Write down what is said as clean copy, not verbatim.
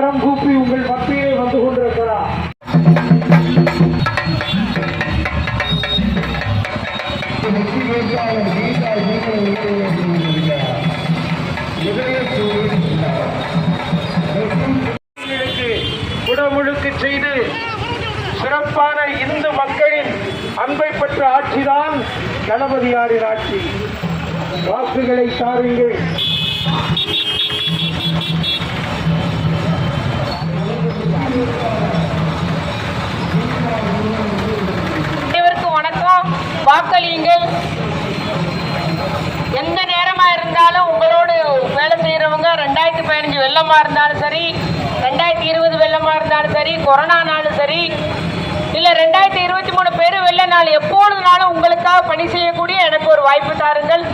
கரம் கூப்பி உங்கள் மத்தியிலே வந்து கொண்டிருக்கிறார். குடமுழுக்கு செய்து சிறப்பான இந்து மக்களின் அன்பை பெற்ற ஆட்சிதான் தளபதியாரின் ஆட்சி. வாக்குகளை தாருங்கள். அனைவருக்கும் வணக்கம். வாக்களியுங்கள். எந்த நேரமா இருந்தாலும் உங்களோடு வேலை செய்யறவங்க 2015 வெள்ளமா இருந்தாலும் சரி, 2020 வெள்ளமா இருந்தாலும் சரி, கொரோனா நாளும் சரி, இல்ல 2023 பேரு வெள்ள நாள், எப்பொழுதுனாலும் உங்களுக்காக பணி செய்யக்கூடிய எனக்கு ஒரு வாய்ப்பு தாருங்கள்.